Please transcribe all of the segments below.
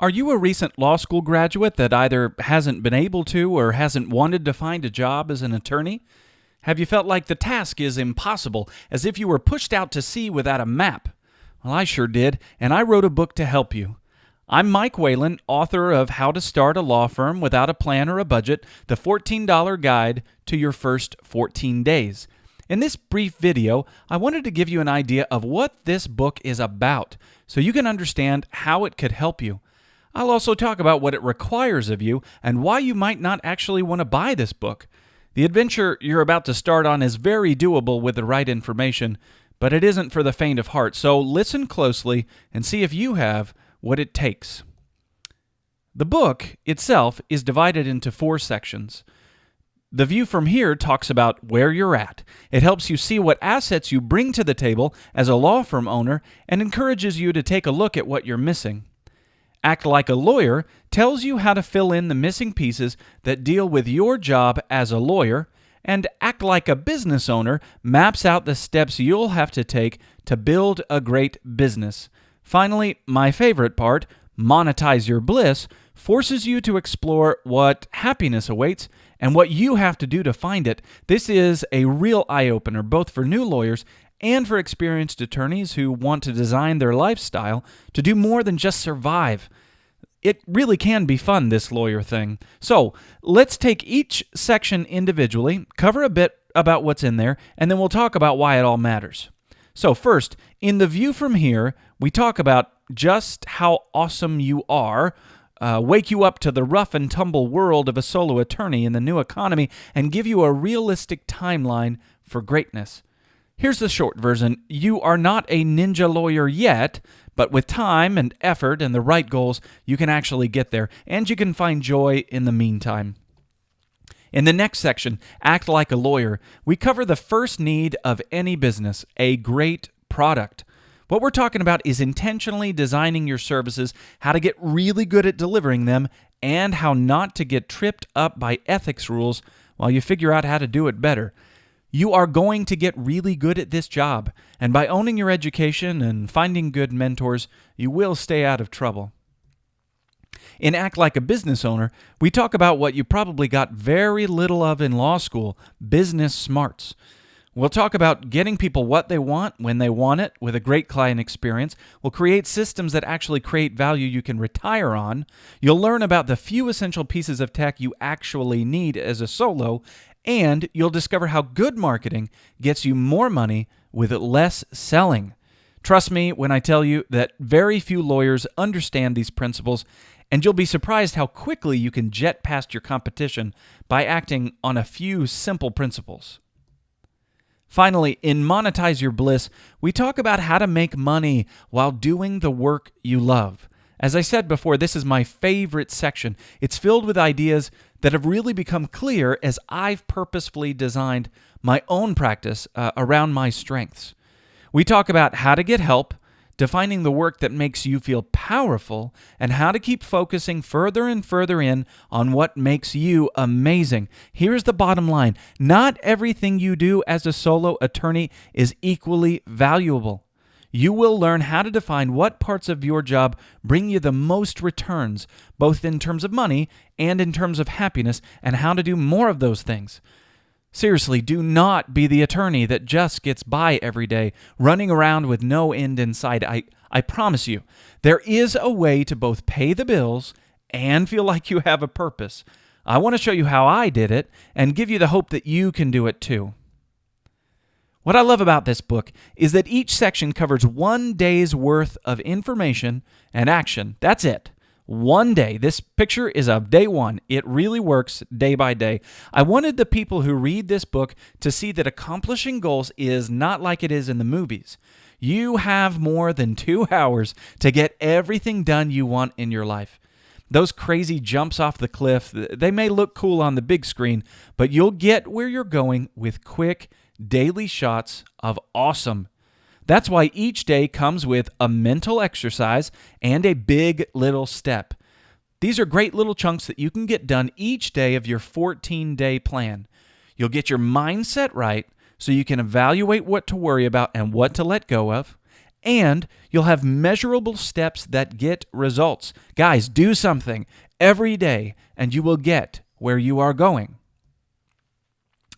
Are you a recent law school graduate that either hasn't been able to or hasn't wanted to find a job as an attorney? Have you felt like the task is impossible, as if you were pushed out to sea without a map? Well, I sure did, and I wrote a book to help you. I'm Mike Whalen, author of How to Start a Law Firm Without a Plan or a Budget, the $14 Guide to Your First 14 Days. In this brief video, I wanted to give you an idea of what this book is about, so you can understand how it could help you. I'll also talk about what it requires of you and why you might not actually want to buy this book. The adventure you're about to start on is very doable with the right information, but it isn't for the faint of heart, so listen closely and see if you have what it takes. The book itself is divided into 4 sections. The view from here talks about where you're at. It helps you see what assets you bring to the table as a law firm owner and encourages you to take a look at what you're missing. Act Like a Lawyer tells you how to fill in the missing pieces that deal with your job as a lawyer, and Act Like a Business Owner maps out the steps you'll have to take to build a great business. Finally, my favorite part, Monetize Your Bliss, forces you to explore what happiness awaits and what you have to do to find it. This is a real eye-opener, both for new lawyers and for experienced attorneys who want to design their lifestyle to do more than just survive. It really can be fun, this lawyer thing. So let's take each section individually, cover a bit about what's in there, and then we'll talk about why it all matters. So first, in the view from here, we talk about just how awesome you are, wake you up to the rough and tumble world of a solo attorney in the new economy, and give you a realistic timeline for greatness. Here's the short version. You are not a ninja lawyer yet, but with time and effort and the right goals, you can actually get there, and you can find joy in the meantime. In the next section, Act Like a Lawyer, we cover the first need of any business, a great product. What we're talking about is intentionally designing your services, how to get really good at delivering them, and how not to get tripped up by ethics rules while you figure out how to do it better. You are going to get really good at this job, and by owning your education and finding good mentors, you will stay out of trouble. In Act Like a Business Owner, we talk about what you probably got very little of in law school, business smarts. We'll talk about getting people what they want when they want it with a great client experience. We'll create systems that actually create value you can retire on. You'll learn about the few essential pieces of tech you actually need as a solo, and you'll discover how good marketing gets you more money with less selling. Trust me when I tell you that very few lawyers understand these principles, and you'll be surprised how quickly you can jet past your competition by acting on a few simple principles. Finally, in Monetize Your Bliss, we talk about how to make money while doing the work you love. As I said before, this is my favorite section. It's filled with ideas that have really become clear as I've purposefully designed my own practice around my strengths. We talk about how to get help, defining the work that makes you feel powerful, and how to keep focusing further and further in on what makes you amazing. Here's the bottom line. Not everything you do as a solo attorney is equally valuable. You will learn how to define what parts of your job bring you the most returns, both in terms of money and in terms of happiness, and how to do more of those things. Seriously, do not be the attorney that just gets by every day, running around with no end in sight. I promise you, there is a way to both pay the bills and feel like you have a purpose. I want to show you how I did it and give you the hope that you can do it too. What I love about this book is that each section covers 1 day's worth of information and action. That's it. 1 day. This picture is of day 1. It really works day by day. I wanted the people who read this book to see that accomplishing goals is not like it is in the movies. You have more than 2 hours to get everything done you want in your life. Those crazy jumps off the cliff, they may look cool on the big screen, but you'll get where you're going with quick, daily shots of awesome. That's why each day comes with a mental exercise and a big little step. These are great little chunks that you can get done each day of your 14-day plan. You'll get your mindset right so you can evaluate what to worry about and what to let go of, and you'll have measurable steps that get results. Guys, do something every day, and you will get where you are going.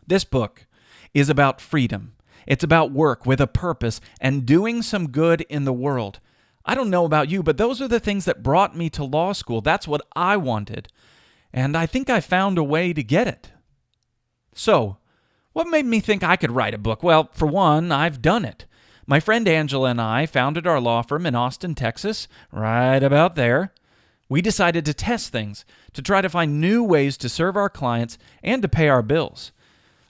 This book is about freedom. It's about work with a purpose and doing some good in the world. I don't know about you, but those are the things that brought me to law school. That's what I wanted, and I think I found a way to get it. So, what made me think I could write a book? Well, for one, I've done it. My friend Angela and I founded our law firm in Austin, Texas, right about there. We decided to test things, to try to find new ways to serve our clients and to pay our bills.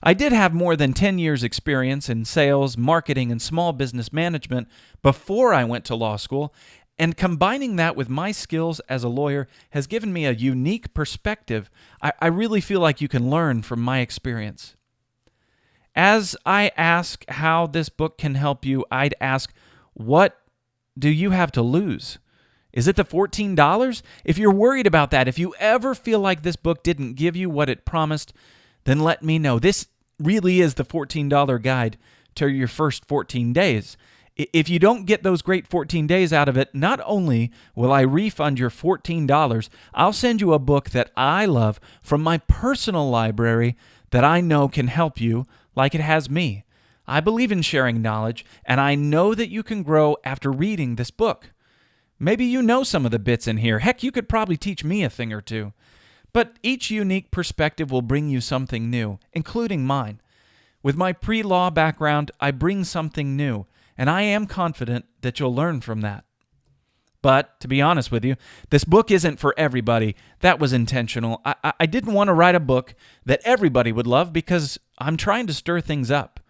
I did have more than 10 years' experience in sales, marketing, and small business management before I went to law school, and combining that with my skills as a lawyer has given me a unique perspective. I really feel like you can learn from my experience. As I ask how this book can help you, I'd ask, what do you have to lose? Is it the $14? If you're worried about that, if you ever feel like this book didn't give you what it promised, then let me know. This really is the $14 guide to your first 14 days. If you don't get those great 14 days out of it, not only will I refund your $14, I'll send you a book that I love from my personal library that I know can help you like it has me. I believe in sharing knowledge, and I know that you can grow after reading this book. Maybe you know some of the bits in here. Heck, you could probably teach me a thing or two. But each unique perspective will bring you something new, including mine. With my pre-law background, I bring something new, and I am confident that you'll learn from that. But, to be honest with you, this book isn't for everybody. That was intentional. I didn't want to write a book that everybody would love because I'm trying to stir things up.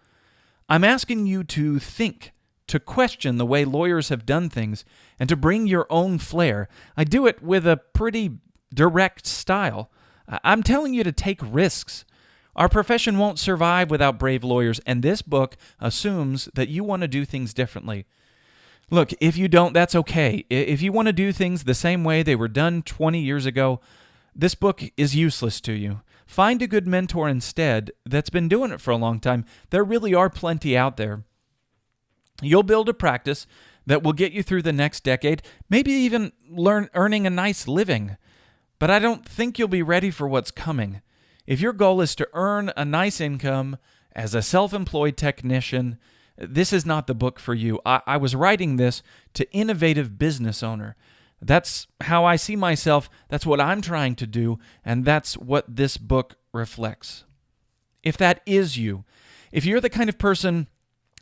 I'm asking you to think, to question the way lawyers have done things, and to bring your own flair. I do it with a pretty direct style. I'm telling you to take risks. Our profession won't survive without brave lawyers, and this book assumes that you want to do things differently. Look, if you don't, that's okay. If you want to do things the same way they were done 20 years ago, this book is useless to you. Find a good mentor instead that's been doing it for a long time. There really are plenty out there. You'll build a practice that will get you through the next decade, maybe even earning a nice living. But I don't think you'll be ready for what's coming. If your goal is to earn a nice income as a self-employed technician, this is not the book for you. I was writing this to innovative business owner. That's how I see myself. That's what I'm trying to do, and that's what this book reflects. If that is you, if you're the kind of person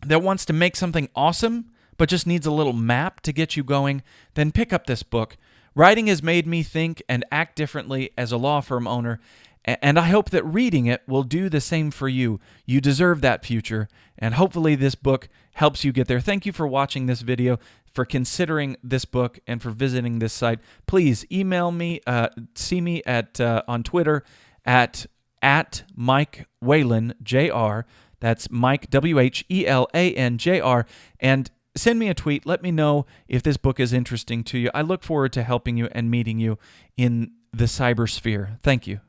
that wants to make something awesome but just needs a little map to get you going, then pick up this book. Writing has made me think and act differently as a law firm owner, and I hope that reading it will do the same for you. You deserve that future, and hopefully this book helps you get there. Thank you for watching this video, for considering this book, and for visiting this site. Please email me, see me on Twitter at Mike Whelan, Jr. That's Mike, Whelan, Jr. And send me a tweet. Let me know if this book is interesting to you. I look forward to helping you and meeting you in the cybersphere. Thank you.